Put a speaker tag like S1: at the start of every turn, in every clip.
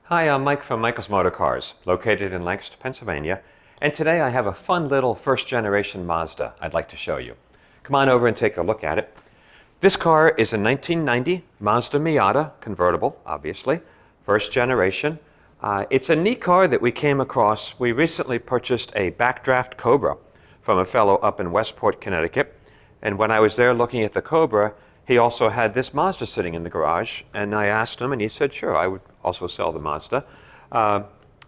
S1: Hi, I'm Mike from Michael's Motor Cars, located in Lancaster, Pennsylvania, and today I have a fun little first-generation Mazda I'd like to show you. Come on over and take a look at it. This car is a 1990 Mazda Miata, convertible, obviously, first generation. It's a neat car that we came across. We recently purchased a backdraft Cobra from a fellow up in Westport, Connecticut, and when I was there looking at the Cobra, he also had this Mazda sitting in the garage, and I asked him, and he said, sure, I would also sell the Mazda.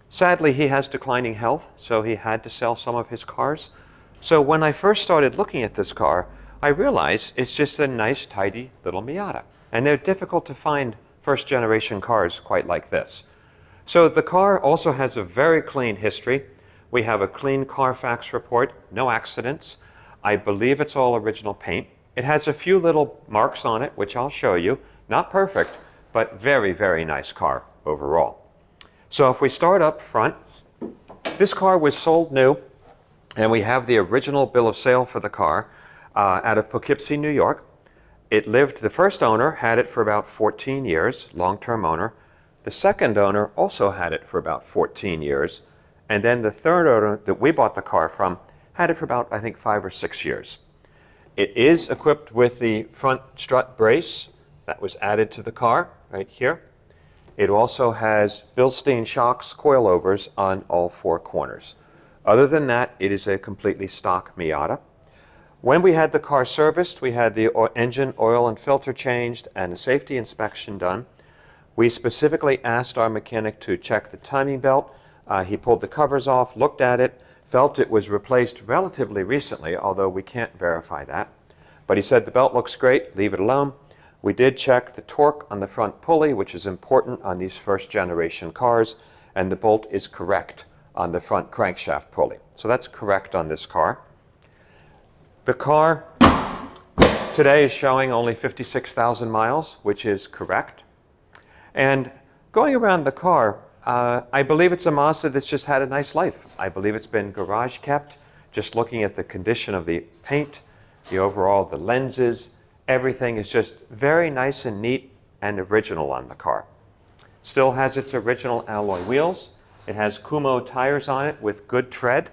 S1: Sadly, he has declining health, so he had to sell some of his cars. So when I first started looking at this car, I realized it's just a nice, tidy little Miata. And they're difficult to find first-generation cars quite like this. So the car also has a very clean history. We have a clean Carfax report, no accidents. I believe it's all original paint. It has a few little marks on it, which I'll show you. Not perfect, but very, very nice car overall. So if we start up front, this car was sold new, and we have the original bill of sale for the car out of Poughkeepsie, New York. It lived, the first owner had it for about 14 years, long-term owner. The second owner also had it for about 14 years. And then the third owner that we bought the car from had it for about, I think, 5 or 6 years. It is equipped with the front strut brace that was added to the car right here. It also has Bilstein shocks, coilovers on all 4 corners. Other than that, it is a completely stock Miata. When we had the car serviced, we had the engine, oil, and filter changed and a safety inspection done. We specifically asked our mechanic to check the timing belt. He pulled the covers off, looked at it, felt it was replaced relatively recently, although we can't verify that. But he said the belt looks great, leave it alone. We did check the torque on the front pulley, which is important on these first generation cars, and the bolt is correct on the front crankshaft pulley. So that's correct on this car. The car today is showing only 56,000 miles, which is correct. And going around the car, I believe it's a Mazda that's just had a nice life. I believe it's been garage kept. Just looking at the condition of the paint, the overall, the lenses, everything is just very nice and neat and original on the car. Still has its original alloy wheels. It has Kumho tires on it with good tread.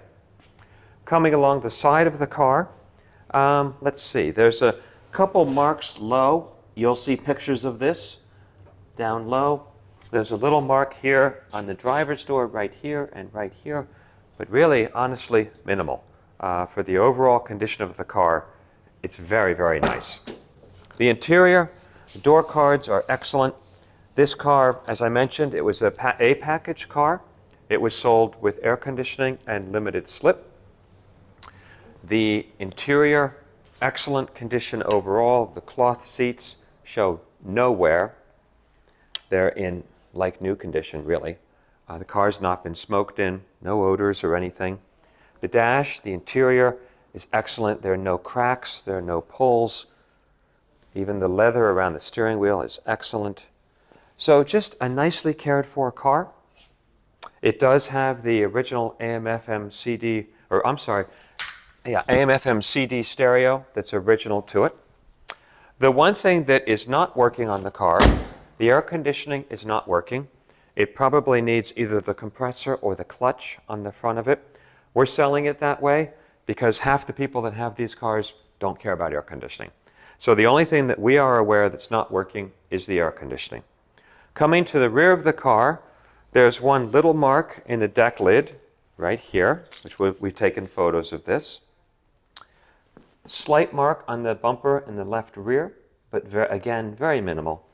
S1: Coming along the side of the car, let's see, there's a couple marks low. You'll see pictures of this down low. There's a little mark here on the driver's door right here and right here, but really, honestly, minimal. For the overall condition of the car, it's very, very nice. The interior, the door cards are excellent. This car, as I mentioned, it was a package car. It was sold with air conditioning and limited slip. The interior, excellent condition overall. The cloth seats show no wear. They're in like new condition, really. The car's not been smoked in, no odors or anything. The dash, the interior is excellent. There are no cracks, there are no pulls. Even the leather around the steering wheel is excellent. So just a nicely cared for car. It does have the original AM/FM CD, AM/FM CD stereo that's original to it. The one thing that is not working on the car, the air conditioning is not working. It probably needs either the compressor or the clutch on the front of it. We're selling it that way because half the people that have these cars don't care about air conditioning. So the only thing that we are aware that's not working is the air conditioning. Coming to the rear of the car, there's one little mark in the deck lid right here, which we've taken photos of this. Slight mark on the bumper in the left rear, but again, very minimal.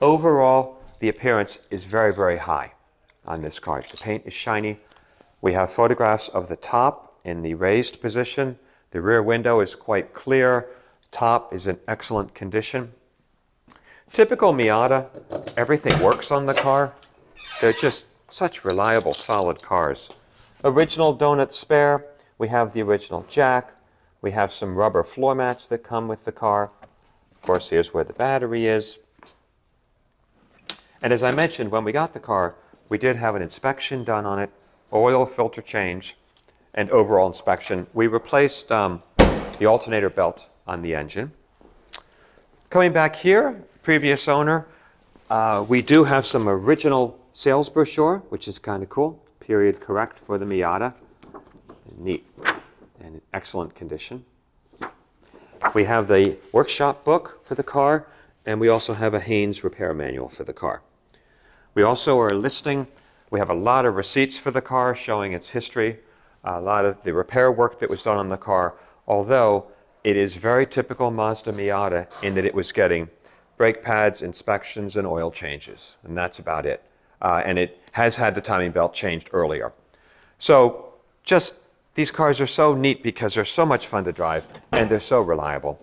S1: Overall, the appearance is very, very high on this car. The paint is shiny. We have photographs of the top in the raised position. The rear window is quite clear. Top is in excellent condition. Typical Miata, everything works on the car. They're just such reliable, solid cars. Original donut spare. We have the original jack. We have some rubber floor mats that come with the car. Of course, here's where the battery is. And as I mentioned, when we got the car, we did have an inspection done on it, oil filter change, and overall inspection. We replaced the alternator belt on the engine. Coming back here, previous owner, we do have some original sales brochure, which is kind of cool. Period correct for the Miata. Neat and in excellent condition. We have the workshop book for the car, and we also have a Haynes repair manual for the car. We also are listing, we have a lot of receipts for the car showing its history, a lot of the repair work that was done on the car, although it is very typical Mazda Miata in that it was getting brake pads, inspections, and oil changes, and that's about it. And it has had the timing belt changed earlier. So these cars are so neat because they're so much fun to drive and they're so reliable.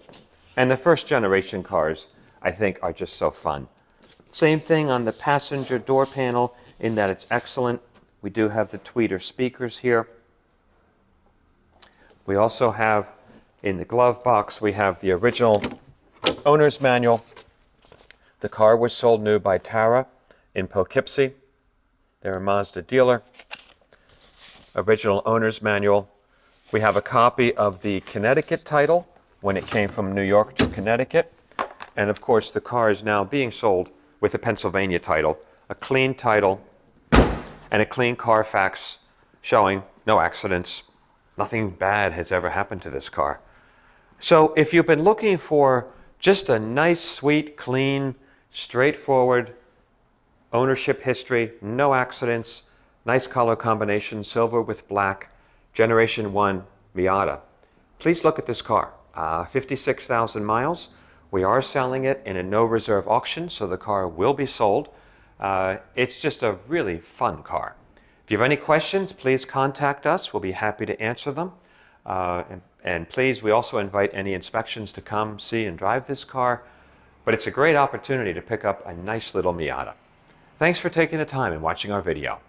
S1: And the first generation cars, I think, are just so fun. Same thing on the passenger door panel in that it's excellent. We do have the tweeter speakers here. We also have, in the glove box, we have the original owner's manual. The car was sold new by Tara in Poughkeepsie. They're a Mazda dealer. Original owner's manual. We have a copy of the Connecticut title when it came from New York to Connecticut. And of course, the car is now being sold with a Pennsylvania title, a clean title, and a clean Carfax showing no accidents. Nothing bad has ever happened to this car. So if you've been looking for just a nice, sweet, clean, straightforward ownership history, no accidents, nice color combination, silver with black, Generation 1 Miata, please look at this car. 56,000 miles. We are selling it in a no reserve auction, so the car will be sold. It's just a really fun car. If you have any questions, please contact us. We'll be happy to answer them. And please, we also invite any inspections to come see and drive this car. But it's a great opportunity to pick up a nice little Miata. Thanks for taking the time and watching our video.